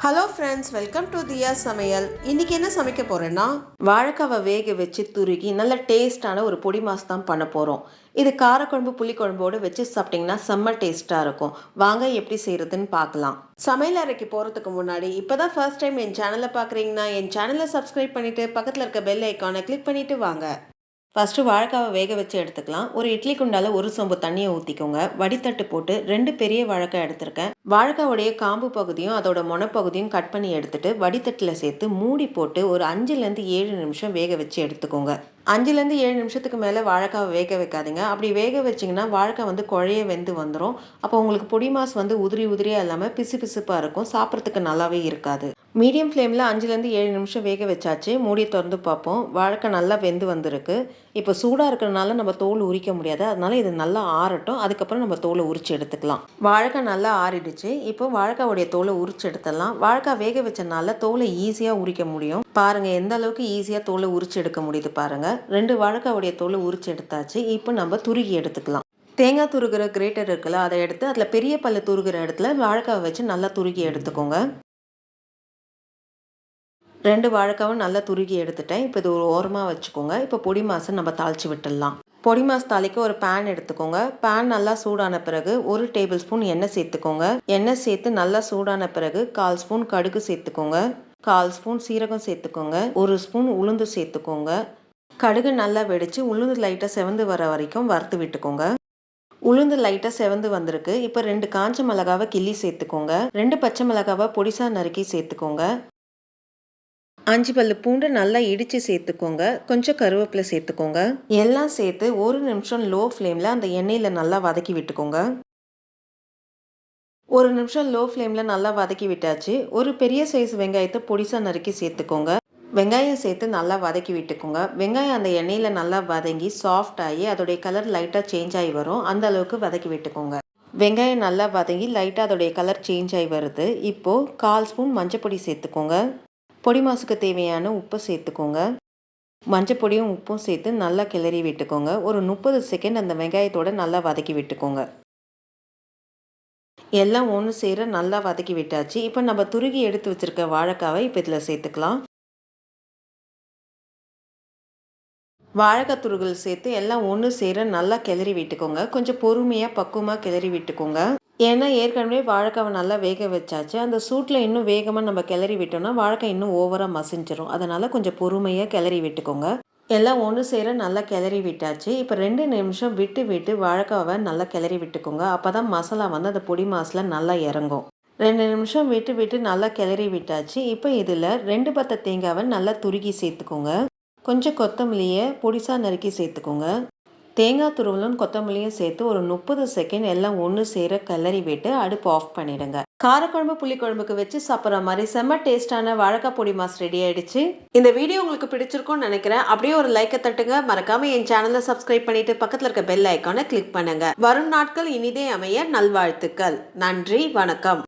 Hello friends, welcome to தியா சமையல். இன்றைக்கி என்ன சமைக்க போகிறேன்னா, வாழைக்காவை வேக வச்சு துருகி நல்ல டேஸ்ட்டான ஒரு பொடி மாஸ் தான் பண்ண போகிறோம். இது காரக்குழம்பு புளிக்குழம்போடு வச்சு சாப்பிட்டிங்கன்னா செம்ம டேஸ்ட்டாக இருக்கும். வாங்க எப்படி செய்கிறதுன்னு பார்க்கலாம். சமையல் அறைக்கு போகிறதுக்கு முன்னாடி இப்போ தான் ஃபர்ஸ்ட் டைம் என் சேனலை பார்க்குறீங்கன்னா என் சேனலை சப்ஸ்கிரைப் பண்ணிவிட்டு பக்கத்தில் இருக்க பெல் ஐக்கானை கிளிக் பண்ணிவிட்டு வாங்க. ஃபஸ்ட்டு வாழைக்காவை வேக வச்சு எடுத்துக்கலாம். ஒரு இட்லி குண்டால் ஒரு சொம்பு தண்ணியை ஊற்றிக்கோங்க. வடித்தட்டு போட்டு 2 பெரிய வாழைக்காய் எடுத்திருக்கேன். வாழைக்காவுடைய காம்பு பகுதியும் அதோட மொனப்பகுதியும் கட் பண்ணி எடுத்துட்டு வடித்தட்டில் சேர்த்து மூடி போட்டு ஒரு 5லேருந்து 7 நிமிஷம் வேக வச்சு எடுத்துக்கோங்க. 5லேருந்து 7 நிமிஷத்துக்கு மேலே வாழைக்காவை வேக வைக்காதீங்க. அப்படி வேக வச்சிங்கன்னா வாழைக்காய் குழைய வெந்து வந்துடும். அப்போ உங்களுக்கு பொடி மாஸ் உதிரி உதிரியாக இல்லாமல் பிசு பிசுப்பாக இருக்கும். சாப்பிட்றதுக்கு நல்லாவே இருக்காது. மீடியம் ஃப்ளேமில் 5லேருந்து 7 நிமிஷம் வேக வச்சாச்சு. மூடி திறந்து பார்ப்போம். வாழைக்காய் நல்லா வெந்து வந்திருக்கு. இப்போ சூடாக இருக்கிறதுனால நம்ம தோல் உரிக்க முடியாது. அதனால இது நல்லா ஆறட்டும். அதுக்கப்புறம் நம்ம தோலை உரிச்சு எடுத்துக்கலாம். வாழைக்காய் நல்லா ஆறிடுச்சு. இப்போ வாழைக்காவுடைய தோலை உரிச்சு எடுத்துடலாம். வாழைக்காய் வேக வச்சனால தோலை ஈஸியாக உரிக்க முடியும். பாருங்கள் எந்த அளவுக்கு ஈஸியாக தோலை உரிச்சு எடுக்க முடியுது பாருங்கள். 2 வாழைக்காவுடைய தோலை உரிச்சு எடுத்தாச்சு. இப்போ நம்ம துருகி எடுத்துக்கலாம். தேங்காய் துருகிற கிரேட்டர் இருக்குல்ல, அதை எடுத்து அதில் பெரிய பல்லு துருகிற இடத்துல வாழைக்காவை வச்சு நல்லா துருகி எடுத்துக்கோங்க. 2 வாழைக்காவும் நல்லா துருகி எடுத்துட்டேன். இப்போ இது ஒரு ஓரமாக வச்சுக்கோங்க. இப்போ பொடி மாஸை நம்ம தாளித்து விட்டுடலாம். பொடி மாஸ் தாளிக்க ஒரு பேன் எடுத்துக்கோங்க. பேன் நல்லா சூடான பிறகு 1 டேபிள் ஸ்பூன் எண்ணெய் சேர்த்துக்கோங்க. எண்ணெய் சேர்த்து நல்லா சூடான பிறகு 1/4 ஸ்பூன் கடுகு சேர்த்துக்கோங்க. 1/4 ஸ்பூன் சீரகம் சேர்த்துக்கோங்க. 1 ஸ்பூன் உளுந்து சேர்த்துக்கோங்க. கடுகு நல்லா வெடித்து உளுந்து லைட்டாக செவந்து வர வரைக்கும் வறுத்து விட்டுக்கோங்க. உளுந்து லைட்டாக செவந்து வந்திருக்கு. இப்போ 2 காஞ்ச மிளகாவை கிள்ளி சேர்த்துக்கோங்க. 2 பச்சை மிளகாவை பொடிசாக நறுக்கி சேர்த்துக்கோங்க. 5 பல்லு பூண்டு நல்லா இடித்து சேர்த்துக்கோங்க. கொஞ்சம் கருவேப்பிலை சேர்த்துக்கோங்க. எல்லாம் சேர்த்து 1 நிமிஷம் லோ ஃப்ளேமில் அந்த எண்ணெயில் நல்லா வதக்கி விட்டுக்கோங்க. 1 நிமிஷம் லோ ஃப்ளேமில் நல்லா வதக்கி விட்டாச்சு. ஒரு பெரிய சைஸ் வெங்காயத்தை பொடிசாக நறுக்கி சேர்த்துக்கோங்க. வெங்காயம் சேர்த்து நல்லா வதக்கி விட்டுக்கோங்க. வெங்காயம் அந்த எண்ணெயில் நல்லா வதங்கி சாஃப்ட் ஆகி அதோடைய கலர் லைட்டாக சேஞ்ச் ஆகி வரும். அந்த அளவுக்கு வதக்கி விட்டுக்கோங்க. வெங்காயம் நல்லா வதங்கி லைட்டாக அதோடைய கலர் சேஞ்ச் ஆகி வருது. இப்போது 1/4 ஸ்பூன் மஞ்சப்பொடி சேர்த்துக்கோங்க. பொடி மாசுக்கு தேவையான உப்பு சேர்த்துக்கோங்க. மஞ்சப்பொடியும் உப்பும் சேர்த்து நல்லா கிளறி விட்டுக்கோங்க. ஒரு 30 செகண்ட் அந்த வெங்காயத்தோடு நல்லா வதக்கி விட்டுக்கோங்க. எல்லாம் ஒன்று சேர நல்லா வதக்கி விட்டாச்சு. இப்போ நம்ம துருகி எடுத்து வச்சுருக்க வாழைக்காவை இப்போ இதில் சேர்த்துக்கலாம். வாழைக்காய் துருகல் சேர்த்து எல்லாம் ஒன்று சேர நல்லா கிளறி விட்டுக்கோங்க. கொஞ்சம் பொறுமையாக பக்குவமாக கிளறி விட்டுக்கோங்க. ஏன்னா ஏற்கனவே வாழைக்காவை நல்லா வேக வச்சாச்சு. அந்த சூட்டில் இன்னும் வேகமாக நம்ம கிளறி விட்டோம்னா வாழைக்காய் இன்னும் ஓவராக மசிஞ்சிரும். அதனால் கொஞ்சம் பொறுமையாக கிளறி விட்டுக்கோங்க. எல்லாம் ஒன்று சேர நல்லா கிளறி விட்டாச்சு. இப்போ 2 நிமிஷம் விட்டு விட்டு வாழைக்காவை நல்லா கிளறி விட்டுக்கோங்க. அப்போ தான் மசாலா அந்த பொடி மாஸில் நல்லா இறங்கும். 2 நிமிஷம் விட்டு விட்டு நல்லா கிளறி விட்டாச்சு. இப்போ இதில் 2 பத்த தேங்காவை நல்லா துருகி சேர்த்துக்கோங்க. கொஞ்சம் கொத்தமல்லியை பொடிசாக நறுக்கி சேர்த்துக்கோங்க. தேங்காய் துருவலும் கொத்தமல்லியும் சேர்த்து ஒரு 30 செகண்ட் எல்லாம் ஒன்று சேர கிளறி விட்டு அடுப்பு ஆஃப் பண்ணிடுங்க. காரக்குழம்பு புளிக்குழம்புக்கு வச்சு சாப்பிட்ற மாதிரி செம்ம டேஸ்டான வாழைக்காய் பொடி மாஸ் ரெடி ஆயிடுச்சு. இந்த வீடியோ உங்களுக்கு பிடிச்சிருக்கும்னு நினைக்கிறேன். அப்படியே ஒரு லைக்கை தட்டுங்க. மறக்காம என் சேனலை சப்ஸ்கிரைப் பண்ணிட்டு பக்கத்தில் இருக்க பெல் ஐக்கானை கிளிக் பண்ணுங்க. வரும் நாட்கள் இனிதே அமைய நல்வாழ்த்துக்கள். நன்றி, வணக்கம்.